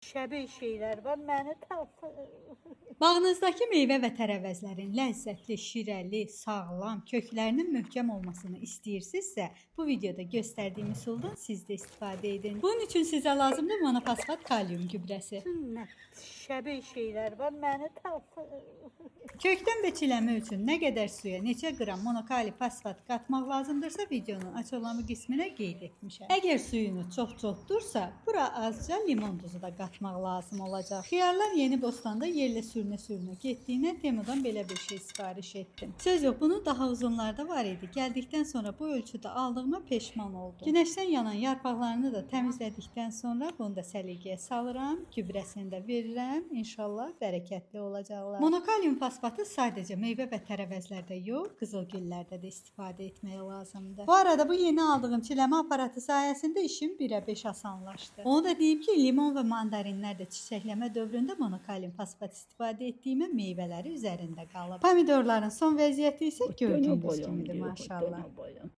Şəbih şeylər var, məni tapır. Bağınızdakı meyvə və tərəvəzlərin ləzzətli, şirəli, sağlam, köklərinin möhkəm olmasını istəyirsinizsə, bu videoda göstərdiyim üsuldan siz də istifadə edin. Bunun üçün sizə lazımdır monofosfat kalium gübrəsi. Nə şəbih şeylər var, məni tapır. Kökdən biçiləmə üçün nə qədər suya neçə qram monokali fosfat qatmaq lazımdırsa videonun açıqlama qisminə qeyd etmişəm. Əgər suyunuz çox çoxdursa, bura azca limon duzu da qatmaq lazım olacaq. Xiyarlar Yeni Bostanda yerlə sürünə getdiyinə Temudan belə bir şey sifariş etdim. Söz yox, bunun daha uzunlarda var idi. Gəldikdən sonra bu ölçüdə aldığıma peşman oldum. Günəşdən yanan yarpaqlarını da təmizlədikdən sonra bunu da səliqəyə salıram, gübrəsini də verirəm. İnşallah bərəkətli olacaqlar. Monokalium fosfatı sadəcə meyvə və tərəvəzlərdə yox, qızılgüllərdə də istifadə etmək lazımdır. Bu arada bu yeni aldığım çiləmə aparatı sayəsində işim 1-ə 5 asanlaşdı. Onu da deyim ki, limon və mandarinlər də çiçəkləmə dövründə monokalium fosfat istifadə etdiyimə meyvələri üzərində qalıb. Pomidorların son vəziyyəti isə gördüyünüz kimidir, maşallah.